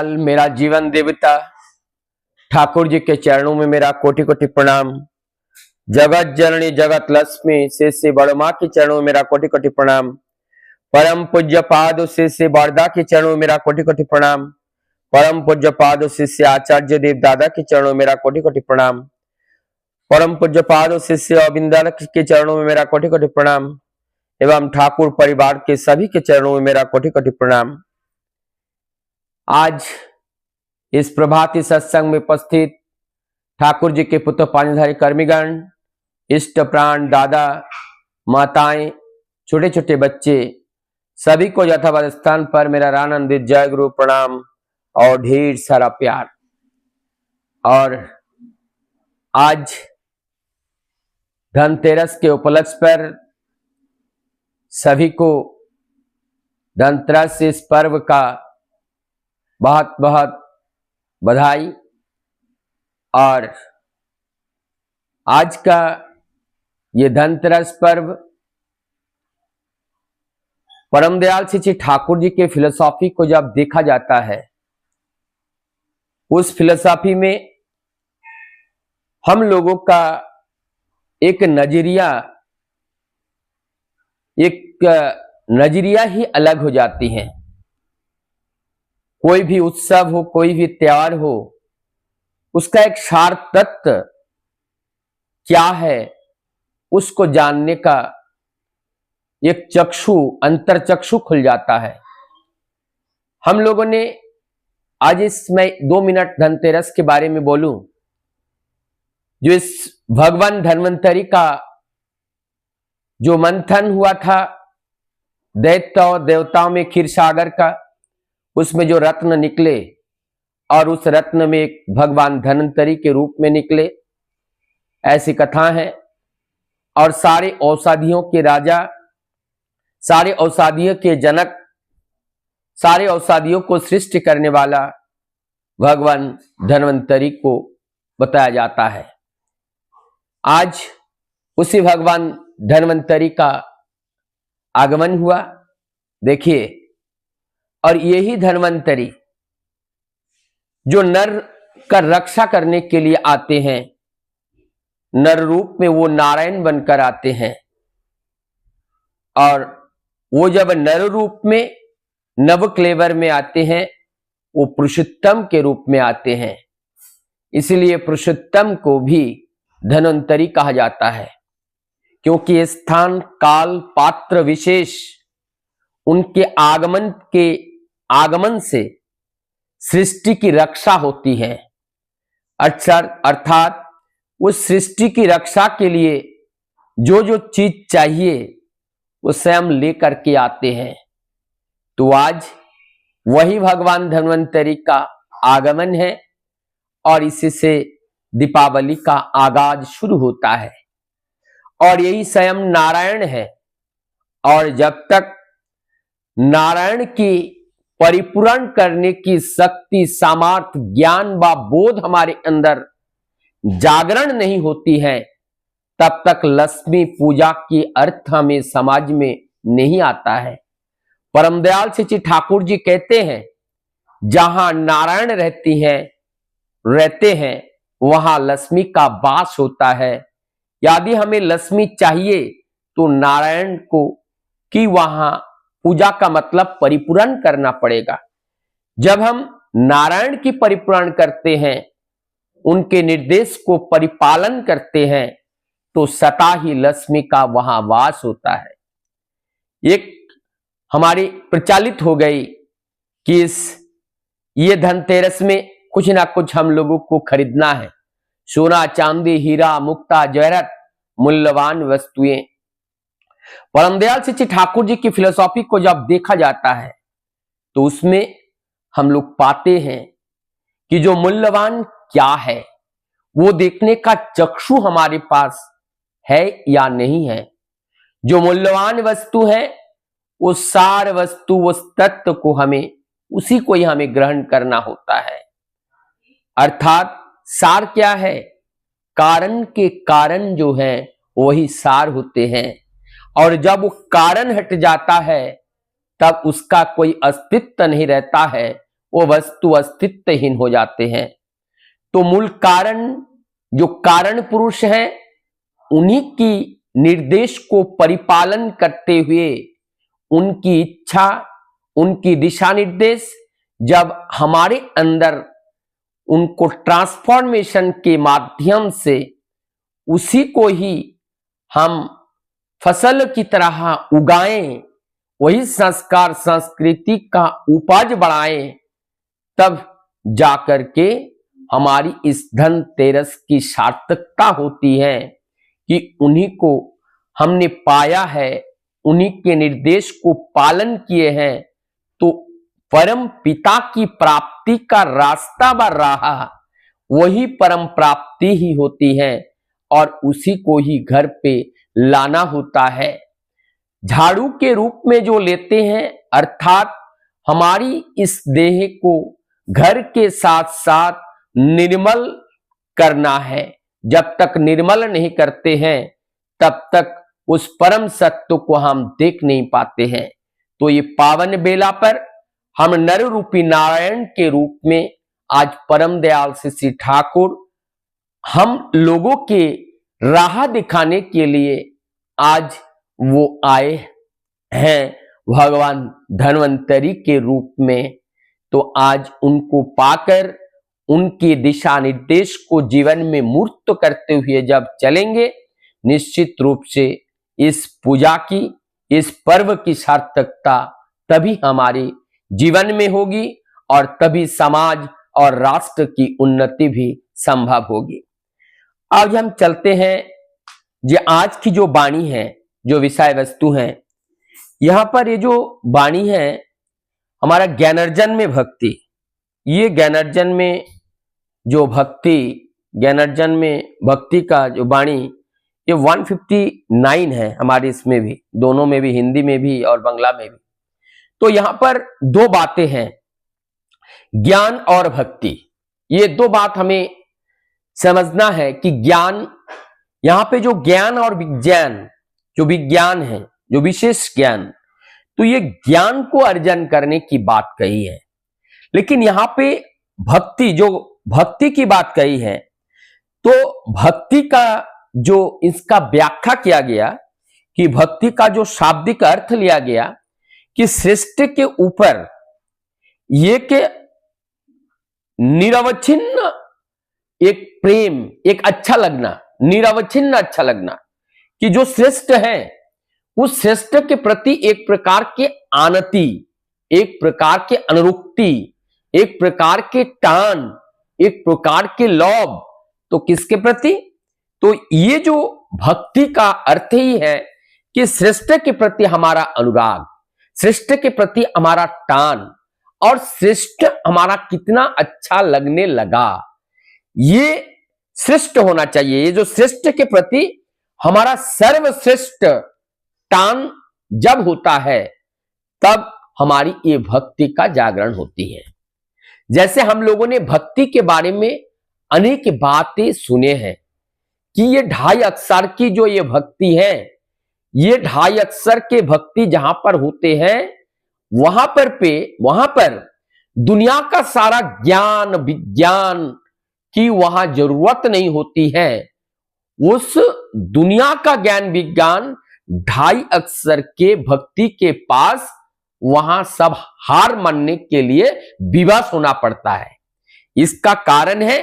मेरा जीवन देवता ठाकुर जी के चरणों में मेरा कोटि कोटि प्रणाम। जगत जननी जगत लक्ष्मी श्री बड़ माँ के चरणों में मेरा कोटि कोटि प्रणाम। परम पूज्य पाद श्री वारदा के चरणों में मेरा कोटि कोटि प्रणाम। परम पूज्य पाद श्री आचार्य देव दादा के चरणों में मेरा कोटि कोटि प्रणाम। परम पूज्य पाद श्री अविंदर के चरणों में मेरा कोटि कोटि प्रणाम एवं ठाकुर परिवार के सभी के चरणों में मेरा कोटि कोटि प्रणाम। आज इस प्रभाती सत्संग में उपस्थित ठाकुर जी के पुत्र पानीधारी कर्मीगण, इष्ट प्राण, दादा, माताएं, छोटे छोटे बच्चे, सभी को यथावत स्थान पर मेरा आनंदित जय गुरु प्रणाम और ढेर सारा प्यार। और आज धनतेरस के उपलक्ष्य पर सभी को धनतेरस इस पर्व का बहुत बहुत बधाई। और आज का ये धनतेरस पर्व परम दयाल श्री ठाकुर जी के फिलोसॉफी को जब देखा जाता है, उस फिलोसॉफी में हम लोगों का एक नजरिया ही अलग हो जाती है। कोई भी उत्सव हो, कोई भी त्योहार हो, उसका एक सार तत्व क्या है, उसको जानने का एक अंतर चक्षु खुल जाता है। हम लोगों ने आज इसमें 2 मिनट धनतेरस के बारे में बोलूं, जो इस भगवान धन्वंतरी का जो मंथन हुआ था दैत्य और देवताओं में क्षीर सागर का, उसमें जो रत्न निकले और उस रत्न में एक भगवान धन्वंतरी के रूप में निकले, ऐसी कथा है। और सारे औषधियों के राजा, सारे औषधियों के जनक, सारे औषधियों को सृष्टि करने वाला भगवान धन्वंतरी को बताया जाता है। आज उसी भगवान धन्वंतरी का आगमन हुआ, देखिए। और यही धन्वंतरी जो नर का रक्षा करने के लिए आते हैं, नर रूप में वो नारायण बनकर आते हैं। और वो जब नर रूप में नव क्लेवर में आते हैं, वो पुरुषोत्तम के रूप में आते हैं। इसलिए पुरुषोत्तम को भी धन्वंतरी कहा जाता है, क्योंकि स्थान काल पात्र विशेष उनके आगमन से सृष्टि की रक्षा होती है। अर्थात उस सृष्टि की रक्षा के लिए जो जो चीज चाहिए वो स्वयं लेकर के आते हैं। तो आज वही भगवान धन्वंतरी का आगमन है और इसी से दीपावली का आगाज शुरू होता है। और यही स्वयं नारायण है। और जब तक नारायण की परिपूर्ण करने की शक्ति, सामर्थ्य, ज्ञान व बोध हमारे अंदर जागरण नहीं होती है, तब तक लक्ष्मी पूजा की अर्थ हमें समाज में नहीं आता है। परम दयाल श्री ठाकुर जी कहते हैं, जहां नारायण रहते हैं वहां लक्ष्मी का वास होता है। यदि हमें लक्ष्मी चाहिए तो नारायण को की वहां पूजा का मतलब परिपूर्ण करना पड़ेगा। जब हम नारायण की परिपूर्ण करते हैं, उनके निर्देश को परिपालन करते हैं, तो सता ही लक्ष्मी का वहां वास होता है। एक हमारी प्रचलित हो गई कि ये धनतेरस में कुछ ना कुछ हम लोगों को खरीदना है, सोना, चांदी, हीरा, मुक्ता, जवाहरात, मूल्यवान वस्तुएं। परम दयाल श्री ठाकुर जी की फिलोसॉफी को जब देखा जाता है, तो उसमें हम लोग पाते हैं कि जो मूल्यवान क्या है, वो देखने का चक्षु हमारे पास है या नहीं है। जो मूल्यवान वस्तु है, वो सार वस्तु, उस तत्व को हमें, उसी को ही हमें ग्रहण करना होता है। अर्थात सार क्या है? कारण के कारण जो है वही सार होते हैं। और जब वो कारण हट जाता है, तब उसका कोई अस्तित्व नहीं रहता है, वो वस्तु अस्तित्वहीन हो जाते हैं। तो मूल कारण जो कारण पुरुष हैं, उन्हीं की निर्देश को परिपालन करते हुए उनकी इच्छा, उनकी दिशा निर्देश जब हमारे अंदर उनको ट्रांसफॉर्मेशन के माध्यम से उसी को ही हम फसल की तरह उगाएं, वही संस्कार संस्कृति का उपज बढ़ाएं, तब जाकर के हमारी इस धनतेरस की सार्थकता होती है कि उन्हीं को हमने पाया है, उन्हीं के निर्देश को पालन किए हैं, तो परम पिता की प्राप्ति का रास्ता बन रहा, वही परम प्राप्ति ही होती है और उसी को ही घर पे लाना होता है। झाड़ू के रूप में जो लेते हैं, अर्थात हमारी इस देह को घर के साथ साथ निर्मल करना है। जब तक निर्मल नहीं करते हैं तब तक उस परम सत्य को हम देख नहीं पाते हैं। तो ये पावन बेला पर हम नर रूपी नारायण के रूप में आज परम दयाल श्री ठाकुर हम लोगों के राह दिखाने के लिए आज वो आए हैं भगवान धन्वंतरी के रूप में। तो आज उनको पाकर उनके दिशा निर्देश को जीवन में मूर्त करते हुए जब चलेंगे, निश्चित रूप से इस पूजा की, इस पर्व की सार्थकता तभी हमारे जीवन में होगी और तभी समाज और राष्ट्र की उन्नति भी संभव होगी। आज हम चलते हैं जो आज की जो वाणी है, जो विषय वस्तु है, यहां पर ये जो वाणी है हमारा ज्ञानार्जन में भक्ति, ये ज्ञानार्जन में जो भक्ति, ज्ञानार्जन में भक्ति का जो वाणी ये 159 है हमारे इसमें भी, दोनों में भी, हिंदी में भी और बांग्ला में भी। तो यहां पर दो बातें हैं, ज्ञान और भक्ति। ये दो बात हमें समझना है कि ज्ञान, यहां पे जो ज्ञान और विज्ञान, जो विज्ञान है, जो विशेष ज्ञान, तो ये ज्ञान को अर्जन करने की बात कही है। लेकिन यहां पे भक्ति, जो भक्ति की बात कही है, तो भक्ति का जो इसका व्याख्या किया गया कि भक्ति का जो शाब्दिक अर्थ लिया गया कि सृष्टि के ऊपर ये के निरवच्छिन्न एक प्रेम, एक अच्छा लगना, निरवच्छिन्न अच्छा लगना, कि जो श्रेष्ठ है उस श्रेष्ठ के प्रति एक प्रकार के आनति, एक प्रकार के अनुरुक्ति, एक प्रकार के टान, एक प्रकार के लोभ। तो किसके प्रति? तो ये जो भक्ति का अर्थ ही है कि श्रेष्ठ के प्रति हमारा अनुराग, श्रेष्ठ के प्रति हमारा टान, और श्रेष्ठ हमारा कितना अच्छा लगने लगा, ये श्रेष्ठ होना चाहिए। ये जो श्रेष्ठ के प्रति हमारा सर्वश्रेष्ठ टान जब होता है, तब हमारी ये भक्ति का जागरण होती है। जैसे हम लोगों ने भक्ति के बारे में अनेक बातें सुने हैं कि ये 2.5 अक्षर की जो ये भक्ति है, ये 2.5 अक्षर के भक्ति जहां पर होते हैं, वहां पर दुनिया का सारा ज्ञान विज्ञान की वहां जरूरत नहीं होती है। उस दुनिया का ज्ञान विज्ञान 2.5 अक्षर के भक्ति के पास वहां सब हार मानने के लिए विवश होना पड़ता है। इसका कारण है,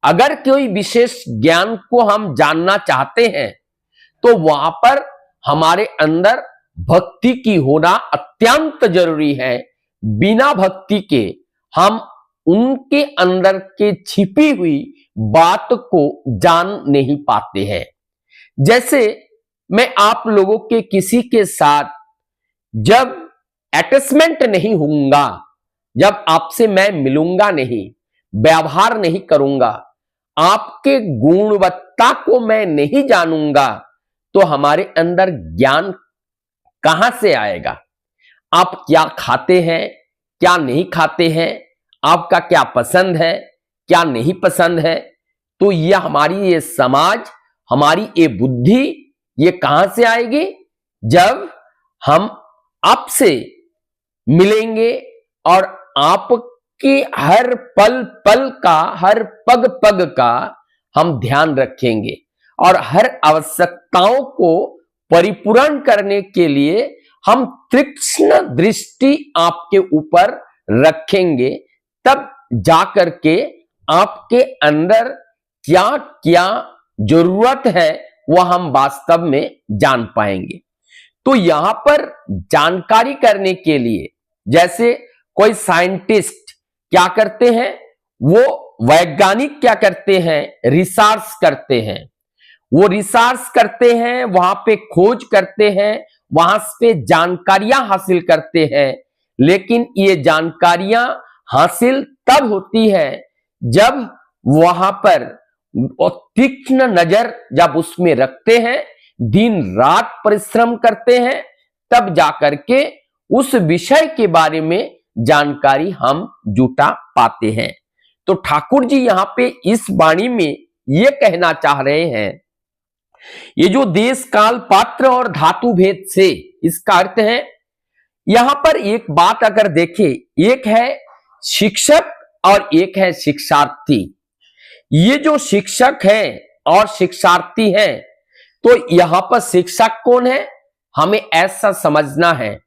अगर कोई विशेष ज्ञान को हम जानना चाहते हैं तो वहां पर हमारे अंदर भक्ति की होना अत्यंत जरूरी है। बिना भक्ति के हम उनके अंदर के छिपी हुई बात को जान नहीं पाते हैं। जैसे मैं आप लोगों के किसी के साथ जब अटैचमेंट नहीं होऊंगा, जब आपसे मैं मिलूंगा नहीं, व्यवहार नहीं करूंगा, आपके गुणवत्ता को मैं नहीं जानूंगा, तो हमारे अंदर ज्ञान कहां से आएगा? आप क्या खाते हैं, क्या नहीं खाते हैं, आपका क्या पसंद है, क्या नहीं पसंद है, तो यह हमारी ये समाज, हमारी ये बुद्धि, ये कहां से आएगी? जब हम आपसे मिलेंगे और आप कि हर पल पल का, हर पग पग का हम ध्यान रखेंगे और हर आवश्यकताओं को परिपूर्ण करने के लिए हम तीक्ष्ण दृष्टि आपके ऊपर रखेंगे, तब जाकर के आपके अंदर क्या क्या जरूरत है वह हम वास्तव में जान पाएंगे। तो यहां पर जानकारी करने के लिए, जैसे कोई साइंटिस्ट क्या करते हैं, वो वैज्ञानिक क्या करते हैं, रिसर्च करते हैं। वो रिसर्च करते हैं, वहां पे खोज करते हैं, वहां पे जानकारियां हासिल करते हैं। लेकिन ये जानकारियां हासिल तब होती है जब वहां पर तीक्ष्ण नजर जब उसमें रखते हैं, दिन रात परिश्रम करते हैं, तब जाकर के उस विषय के बारे में जानकारी हम जुटा पाते हैं। तो ठाकुर जी यहां पे इस वाणी में ये कहना चाह रहे हैं, ये जो देश काल पात्र और धातु भेद से, इसका अर्थ है यहां पर एक बात अगर देखें, एक है शिक्षक और एक है शिक्षार्थी। ये जो शिक्षक है और शिक्षार्थी है, तो यहां पर शिक्षक कौन है, हमें ऐसा समझना है।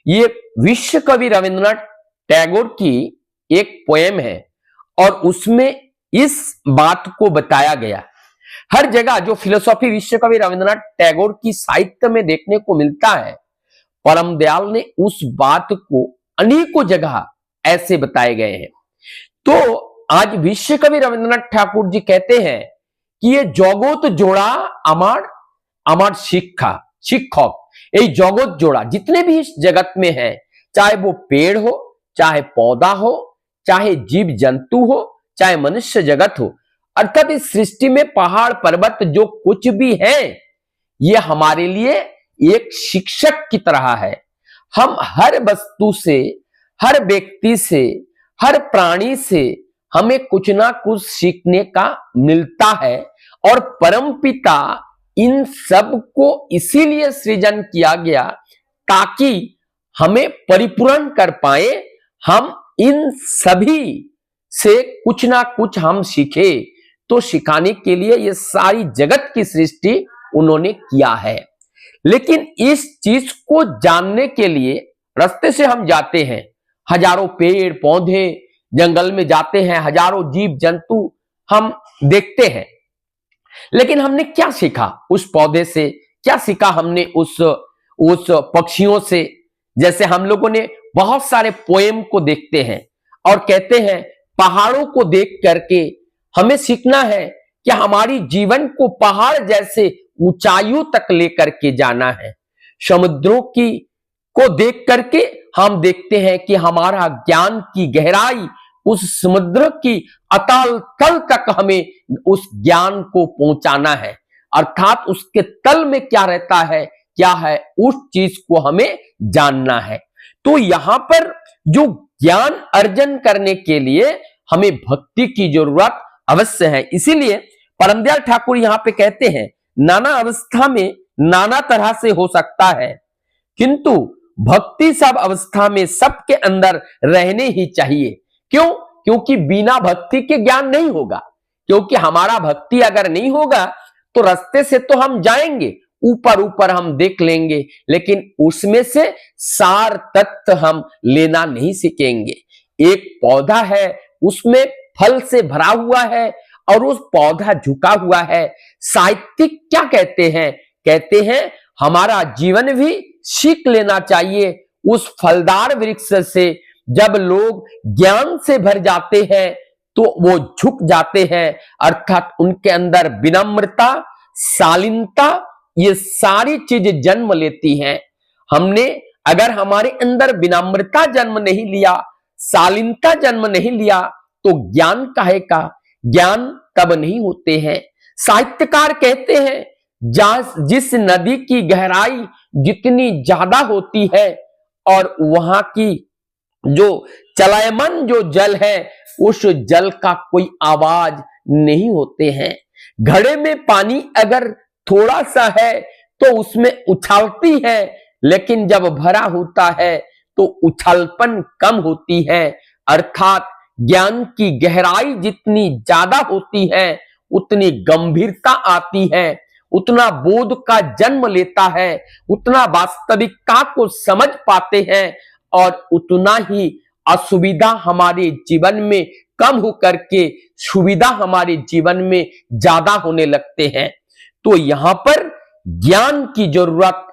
ये विश्व कवि रविंद्रनाथ टैगोर की एक पोएम है और उसमें इस बात को बताया गया। हर जगह जो फिलोसॉफी विश्व कवि रविंद्रनाथ टैगोर की साहित्य में देखने को मिलता है, परम दयाल ने उस बात को अनेकों जगह ऐसे बताए गए हैं। तो आज विश्व कवि रविंद्रनाथ ठाकुर जी कहते हैं कि ये जगत जोड़ा अमर अमर शिक्षक, ये जगत जोड़ा जितने भी इस जगत में है, चाहे वो पेड़ हो, चाहे पौधा हो, चाहे जीव जंतु हो, चाहे मनुष्य जगत हो, अर्थात इस सृष्टि में पहाड़ पर्वत जो कुछ भी है, ये हमारे लिए एक शिक्षक की तरह है। हम हर वस्तु से, हर व्यक्ति से, हर प्राणी से हमें कुछ ना कुछ सीखने का मिलता है। और परमपिता इन सब को इसीलिए सृजन किया गया ताकि हमें परिपूर्ण कर पाए। हम इन सभी से कुछ ना कुछ हम सीखे, तो सिखाने के लिए ये सारी जगत की सृष्टि उन्होंने किया है। लेकिन इस चीज को जानने के लिए रास्ते से हम जाते हैं, हजारों पेड़ पौधे जंगल में जाते हैं, हजारों जीव जंतु हम देखते हैं, लेकिन हमने क्या सीखा उस पौधे से, क्या सीखा हमने उस पक्षियों से। जैसे हम लोगों ने बहुत सारे पोएम को देखते हैं और कहते हैं पहाड़ों को देख करके हमें सीखना है कि हमारी जीवन को पहाड़ जैसे ऊंचाइयों तक लेकर के जाना है। समुद्रों की को देख करके हम देखते हैं कि हमारा ज्ञान की गहराई, उस समुद्र की अतल तल तक हमें उस ज्ञान को पहुंचाना है। अर्थात उसके तल में क्या रहता है, क्या है, उस चीज को हमें जानना है। तो यहां पर जो ज्ञान अर्जन करने के लिए हमें भक्ति की जरूरत अवश्य है। इसीलिए परमदयाल ठाकुर यहां पे कहते हैं नाना अवस्था में नाना तरह से हो सकता है, किंतु भक्ति सब अवस्था में सबके अंदर रहने ही चाहिए। क्यों? क्योंकि बिना भक्ति के ज्ञान नहीं होगा। क्योंकि हमारा भक्ति अगर नहीं होगा तो रास्ते से तो हम जाएंगे, ऊपर ऊपर हम देख लेंगे, लेकिन उसमें से सार तत्व हम लेना नहीं सीखेंगे। एक पौधा है, उसमें फल से भरा हुआ है और उस पौधा झुका हुआ है। साहित्यिक क्या कहते हैं? कहते हैं हमारा जीवन भी सीख लेना चाहिए उस फलदार वृक्ष से। जब लोग ज्ञान से भर जाते हैं तो वो झुक जाते हैं, अर्थात उनके अंदर विनम्रता, शालीनता, ये सारी चीज जन्म लेती हैं। हमने अगर हमारे अंदर विनम्रता जन्म नहीं लिया, शालीनता जन्म नहीं लिया, तो ज्ञान काहे का? ज्ञान तब नहीं होते हैं। साहित्यकार कहते हैं जिस नदी की गहराई जितनी ज्यादा होती है और वहां की जो चलायमान जो जल है, उस जल का कोई आवाज नहीं होते हैं। घड़े में पानी अगर थोड़ा सा है तो उसमें उछालती है, लेकिन जब भरा होता है तो उछालपन कम होती है। अर्थात ज्ञान की गहराई जितनी ज्यादा होती है उतनी गंभीरता आती है, उतना बोध का जन्म लेता है, उतना वास्तविकता को समझ पाते हैं और उतना ही असुविधा हमारे जीवन में कम होकर के सुविधा हमारे जीवन में ज्यादा होने लगते हैं। तो यहां पर ज्ञान की जरूरत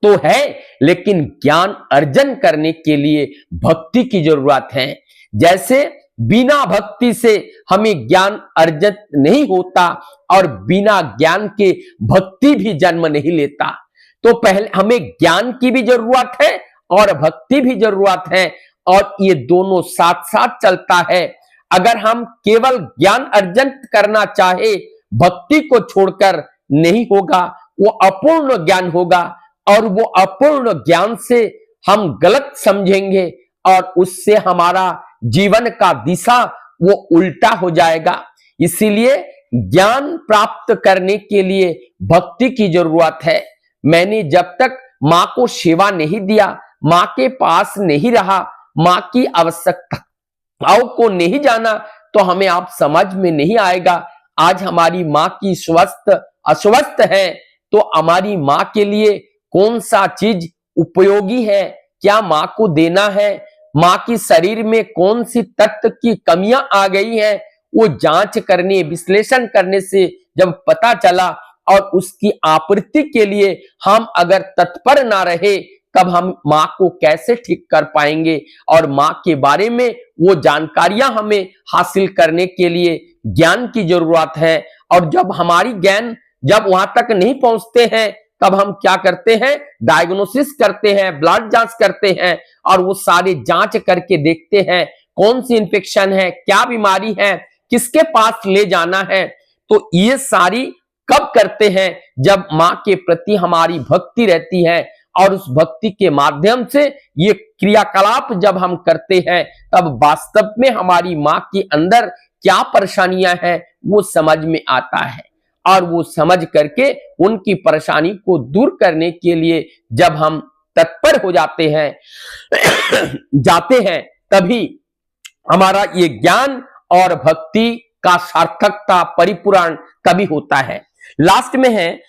तो है, लेकिन ज्ञान अर्जन करने के लिए भक्ति की जरूरत है। जैसे बिना भक्ति से हमें ज्ञान अर्जन नहीं होता और बिना ज्ञान के भक्ति भी जन्म नहीं लेता। तो पहले हमें ज्ञान की भी जरूरत है और भक्ति भी जरूरत है, और ये दोनों साथ साथ चलता है। अगर हम केवल ज्ञान अर्जन करना चाहे, भक्ति को छोड़कर नहीं होगा, वो अपूर्ण ज्ञान होगा, और वो अपूर्ण ज्ञान से हम गलत समझेंगे और उससे हमारा जीवन का दिशा वो उल्टा हो जाएगा। इसीलिए ज्ञान प्राप्त करने के लिए भक्ति की जरूरत है। मैंने जब तक मां को सेवा नहीं दिया, मां के पास नहीं रहा, मां की आवश्यकताओं को नहीं जाना, तो हमें आप समझ में नहीं आएगा। आज हमारी मां की स्वस्थ अस्वस्थ है, तो हमारी मां के लिए कौन सा चीज उपयोगी है, क्या मां को देना है, मां की शरीर में कौन सी तत्व की कमियां आ गई है, वो जांच करने विश्लेषण करने से जब पता चला और उसकी आपूर्ति के लिए हम अगर तत्पर ना रहे, तब हम मां को कैसे ठीक कर पाएंगे। और मां के बारे में वो जानकारियां हमें हासिल करने के लिए ज्ञान की जरूरत है। और जब हमारी ज्ञान जब वहां तक नहीं पहुंचते हैं, तब हम क्या करते हैं, डायग्नोसिस करते हैं, ब्लड जांच करते हैं, और वो सारे जांच करके देखते हैं कौन सी इंफेक्शन है, क्या बीमारी है, किसके पास ले जाना है। तो ये सारी कब करते हैं, जब मां के प्रति हमारी भक्ति रहती है, और उस भक्ति के माध्यम से ये क्रियाकलाप जब हम करते हैं, तब वास्तव में हमारी मां के अंदर क्या परेशानियां हैं वो समझ में आता है। और वो समझ करके उनकी परेशानी को दूर करने के लिए जब हम तत्पर हो जाते हैं तभी हमारा ये ज्ञान और भक्ति का सार्थकता परिपूर्ण तभी होता है। लास्ट में है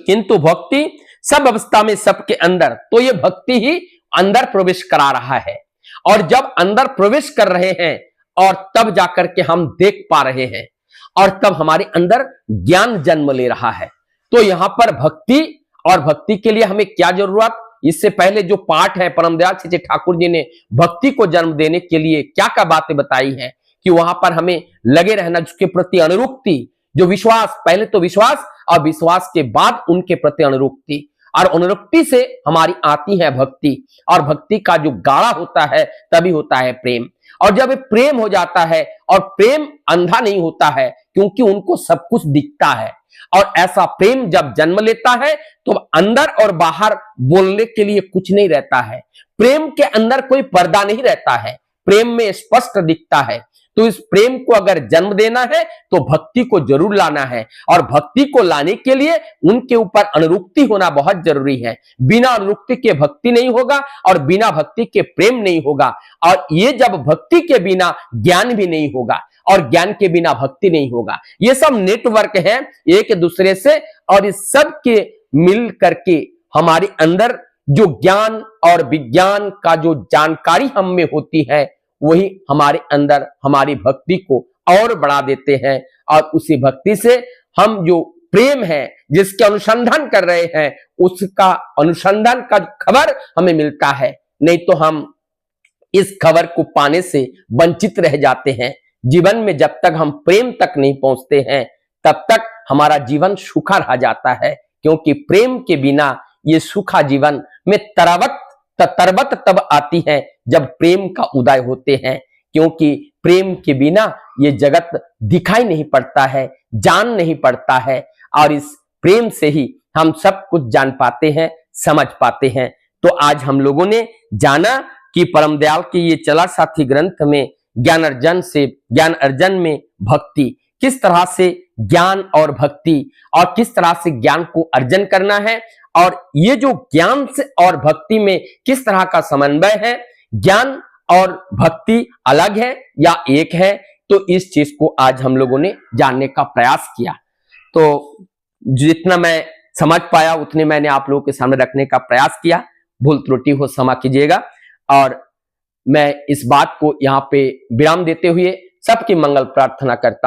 किंतु भक्ति सब अवस्था में सबके अंदर, तो ये भक्ति ही अंदर प्रवेश करा रहा है। और जब अंदर प्रवेश कर रहे हैं और तब जाकर के हम देख पा रहे हैं, और तब हमारे अंदर ज्ञान जन्म ले रहा है। तो यहां पर भक्ति, और भक्ति के लिए हमें क्या जरूरत, इससे पहले जो पाठ है परमदयाल श्री ठाकुर जी ने भक्ति को जन्म देने के लिए क्या क्या बातें बताई हैं, कि वहां पर हमें लगे रहना, जिसके प्रति अनुरुक्ति, जो विश्वास, पहले तो विश्वास और विश्वास के बाद उनके प्रति अनुरुक्ति, और अनुरुक्ति से हमारी आती है भक्ति, और भक्ति का जो गाढ़ा होता है तभी होता है प्रेम। और जब प्रेम हो जाता है, और प्रेम अंधा नहीं होता है क्योंकि उनको सब कुछ दिखता है, और ऐसा प्रेम जब जन्म लेता है तो अंदर और बाहर बोलने के लिए कुछ नहीं रहता है। प्रेम के अंदर कोई पर्दा नहीं रहता है, प्रेम में स्पष्ट दिखता है। तो इस प्रेम को अगर जन्म देना है तो भक्ति को जरूर लाना है, और भक्ति को लाने के लिए उनके ऊपर अनुरुक्ति होना बहुत जरूरी है। बिना अनुरुक्ति के भक्ति नहीं होगा, और बिना भक्ति के प्रेम नहीं होगा, और ये जब भक्ति के बिना ज्ञान भी नहीं होगा, और ज्ञान के बिना भक्ति नहीं होगा। ये सब नेटवर्क है एक दूसरे से, और इस सब के मिल करके हमारे अंदर जो ज्ञान और विज्ञान का जो जानकारी हम में होती है, वही हमारे अंदर हमारी भक्ति को और बढ़ा देते हैं। और उसी भक्ति से हम जो प्रेम है जिसके अनुसंधान कर रहे हैं, उसका अनुसंधान का खबर हमें मिलता है। नहीं तो हम इस खबर को पाने से वंचित रह जाते हैं। जीवन में जब तक हम प्रेम तक नहीं पहुंचते हैं, तब तक हमारा जीवन सूखा रह जाता है, क्योंकि प्रेम के बिना ये सूखा जीवन में तरबत तब आती है जब प्रेम का उदय होते हैं। क्योंकि प्रेम के बिना ये जगत दिखाई नहीं पड़ता है, जान नहीं पड़ता है, और इस प्रेम से ही हम सब कुछ जान पाते हैं, समझ पाते हैं। तो आज हम लोगों ने जाना कि परम दयाल के ये चला साथी ग्रंथ में ज्ञान अर्जन में भक्ति, किस तरह से ज्ञान और भक्ति, और किस तरह से ज्ञान को अर्जन करना है, और ये जो ज्ञान से और भक्ति में किस तरह का समन्वय है, ज्ञान और भक्ति अलग है या एक है, तो इस चीज को आज हम लोगों ने जानने का प्रयास किया। तो जितना मैं समझ पाया उतने मैंने आप लोगों के सामने रखने का प्रयास किया। भूल त्रुटि हो क्षमा कीजिएगा। और मैं इस बात को यहाँ पे विराम देते हुए सबकी मंगल प्रार्थना करता हूं।